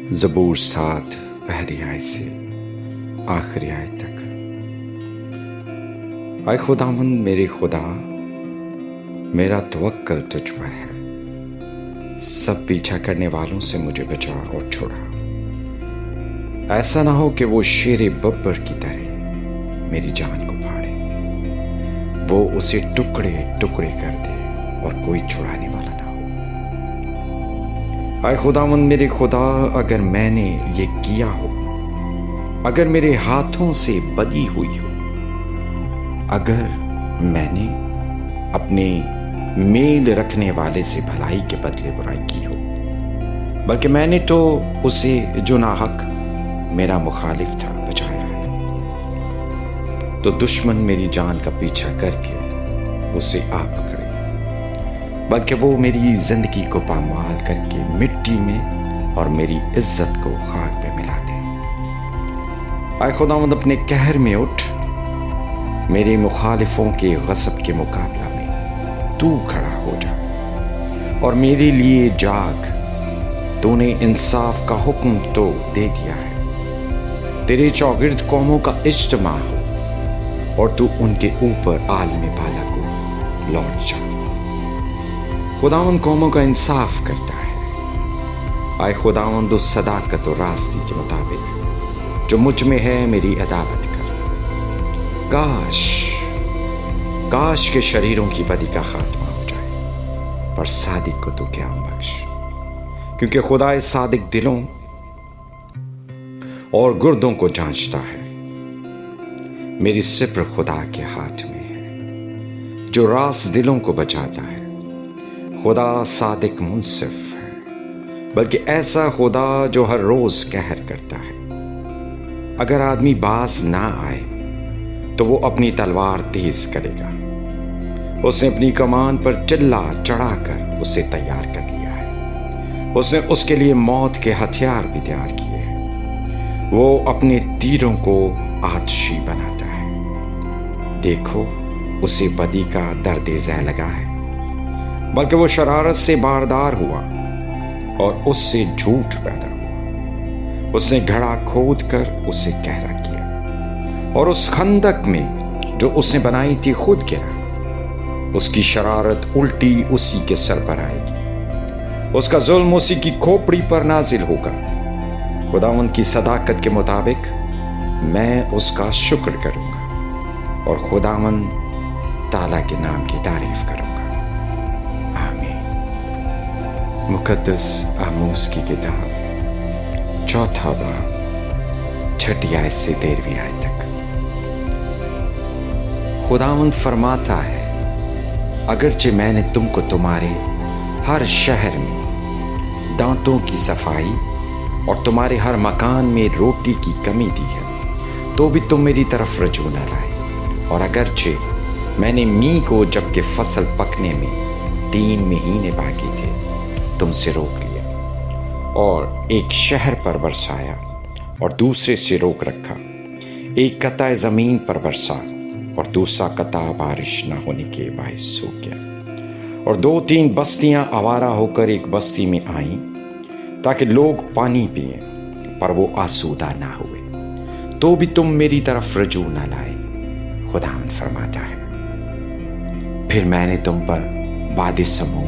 زبور 7 پہلی آیت سے آخری آیت تک۔ اے خداوند میرے خدا، میرا توکل تجھ پر ہے، سب پیچھا کرنے والوں سے مجھے بچا اور چھڑا۔ ایسا نہ ہو کہ وہ شیر ببر کی طرح میری جان کو پھاڑے، وہ اسے ٹکڑے ٹکڑے کر دے اور کوئی چھڑانے والا نہ ہو۔ اے خداوند میرے خدا، اگر میں نے یہ کیا ہو، اگر میرے ہاتھوں سے بدی ہوئی ہو، اگر میں نے اپنے میل رکھنے والے سے بھلائی کے بدلے برائی کی ہو، بلکہ میں نے تو اسے جو ناحق میرا مخالف تھا بچایا ہے، تو دشمن میری جان کا پیچھا کر کے اسے آ پکڑے، بلکہ وہ میری زندگی کو پامال کر کے مٹی میں اور میری عزت کو خاک پہ ملا دے۔ اے خداوند اپنے قہر میں اٹھ، میرے مخالفوں کے غصب کے مقابلہ میں تو کھڑا ہو جا اور میرے لیے جاگ۔ تو نے انصاف کا حکم تو دے دیا ہے، تیرے چوگرد قوموں کا اجتماع ہو اور تو ان کے اوپر عالم بالا کو لوٹ جا۔ خداوند قوموں کا انصاف کرتا ہے۔ اے خداوند اس صداقت و راستی کے مطابق جو مجھ میں ہے میری عدالت کر۔ کاش کے شریروں کی بدی کا خاتمہ ہو جائے، پر صادق کو تو قیام بخش، کیونکہ خدا صادق دلوں اور گردوں کو جانچتا ہے۔ میری سپر خدا کے ہاتھ میں ہے جو راست دلوں کو بچاتا ہے۔ خدا صادق منصف ہے، بلکہ ایسا خدا جو ہر روز قہر کرتا ہے۔ اگر آدمی باز نہ آئے تو وہ اپنی تلوار تیز کرے گا۔ اس نے اپنی کمان پر چلا چڑھا کر اسے تیار کر لیا ہے۔ اس نے اس کے لیے موت کے ہتھیار بھی تیار کیے ہیں۔ وہ اپنے تیروں کو آتشی بناتا ہے۔ دیکھو اسے بدی کا درد ذہ لگا ہے، بلکہ وہ شرارت سے باردار ہوا اور اس سے جھوٹ پیدا ہوا۔ اس نے گھڑا کھود کر اسے گہرا کیا اور اس خندق میں جو اس نے بنائی تھی خود گرا۔ اس کی شرارت الٹی اسی کے سر پر آئے گی، اس کا ظلم اسی کی کھوپڑی پر نازل ہوگا۔ خداوند کی صداقت کے مطابق میں اس کا شکر کروں گا اور خداوند تعالیٰ کے نام کی تعریف کروں گا۔ مقدس آموز کی کتاب 4 باب 6 آیت سے 13 آیت تک۔ خداوند فرماتا ہے، اگرچہ میں نے تم کو تمہارے ہر شہر میں دانتوں کی صفائی اور تمہارے ہر مکان میں روٹی کی کمی دی ہے، تو بھی تم میری طرف رجوع نہ لائے۔ اور اگرچہ میں نے می کو جبکہ فصل پکنے میں 3 مہینے باقی تھے تم سے روک لیا، اور ایک شہر پر برسایا اور دوسرے سے روک رکھا، ایک قطع زمین پر برسا اور دوسرا قطع بارش نہ ہونے کے باعث سوکھ گیا، اور 2-3 بستیاں آوارہ ہو کر ایک بستی میں آئیں تاکہ لوگ پانی پئیں، پر وہ آسودہ نہ ہوئے، تو بھی تم میری طرف رجوع نہ لائے، خداوند فرماتا ہے۔ پھر میں نے تم پر باد سموم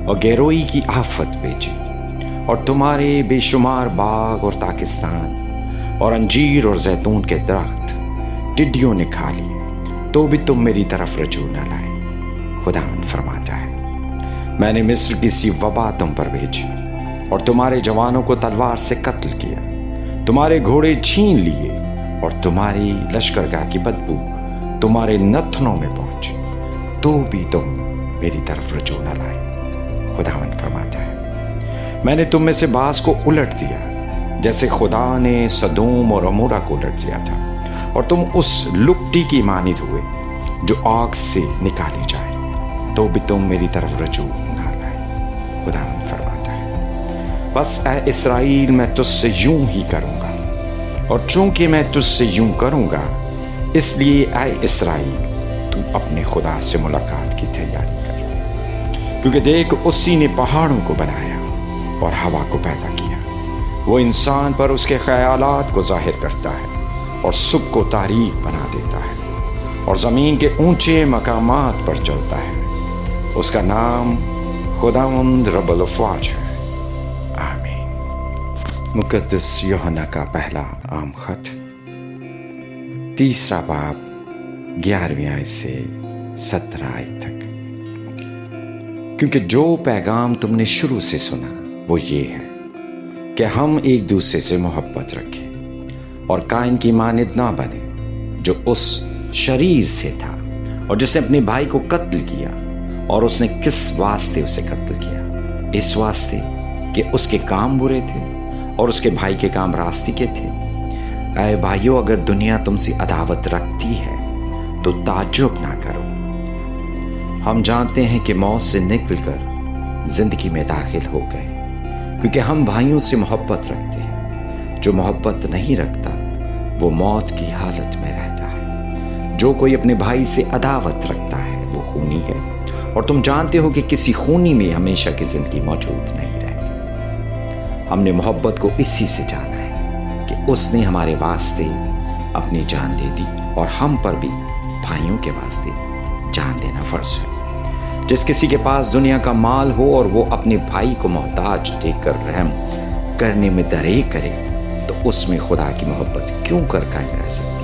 اور گیروئی کی آفت بھیجی، اور تمہارے بے شمار باغ اور تاکستان اور انجیر اور زیتون کے درخت ٹڈیوں نے کھا لیے، تو بھی تم میری طرف رجوع نہ لائے، خداوند فرماتا ہے۔ میں نے مصر کی سی وبا تم پر بھیجی اور تمہارے جوانوں کو تلوار سے قتل کیا، تمہارے گھوڑے چھین لیے اور تمہاری لشکرگاہ کی بدبو تمہارے نتنوں میں پہنچی، تو بھی تم میری طرف رجوع نہ لائے، خداوند فرماتا ہے۔ میں نے تم میں سے بعض کو الٹ دیا، جیسے خدا نے سدوم اور عمورہ کو الٹ دیا تھا، اور تم اس لکٹی کی مانند ہوئے جو آگ سے نکالی جائے، تو بھی تم میری طرف رجوع نہ لائے، خداوند فرماتا ہے۔ بس اے اسرائیل، میں تجھ سے یوں ہی کروں گا، اور چونکہ میں تجھ سے یوں کروں گا، اس لیے اے اسرائیل تو اپنے خدا سے ملاقات کی تیاری کر، کیونکہ دیکھ اسی نے پہاڑوں کو بنایا اور ہوا کو پیدا کیا، وہ انسان پر اس کے خیالات کو ظاہر کرتا ہے اور صبح کو تاریک بنا دیتا ہے اور زمین کے اونچے مقامات پر چلتا ہے۔ اس کا نام خداوند رب الافواج ہے۔ آمین۔ مقدس یوحنا کا پہلا عام خط، 3 باب 11 آیت سے 17 آیت تک۔ کیونکہ جو پیغام تم نے شروع سے سنا وہ یہ ہے کہ ہم ایک دوسرے سے محبت رکھیں اور قائن کی مانند نہ بنے جو اس شریر سے تھا اور جس نے اپنے بھائی کو قتل کیا۔ اور اس نے کس واسطے اسے قتل کیا؟ اس واسطے کہ اس کے کام برے تھے اور اس کے بھائی کے کام راستی کے تھے۔ اے بھائیو، اگر دنیا تم سے عداوت رکھتی ہے تو تعجب نہ کرو۔ ہم جانتے ہیں کہ موت سے نکل کر زندگی میں داخل ہو گئے، کیونکہ ہم بھائیوں سے محبت رکھتے ہیں۔ جو محبت نہیں رکھتا وہ موت کی حالت میں رہتا ہے۔ جو کوئی اپنے بھائی سے عداوت رکھتا ہے وہ خونی ہے، اور تم جانتے ہو کہ کسی خونی میں ہمیشہ کی زندگی موجود نہیں رہتی۔ ہم نے محبت کو اسی سے جانا ہے کہ اس نے ہمارے واسطے اپنی جان دے دی، اور ہم پر بھی بھائیوں کے واسطے جان دینا فرض ہے۔ جس کسی کے پاس دنیا کا مال ہو اور وہ اپنے بھائی کو محتاج دیکھ کر رحم کرنے میں دریغ کرے، تو اس میں خدا کی محبت کیوں کر قائم رہ سکتی؟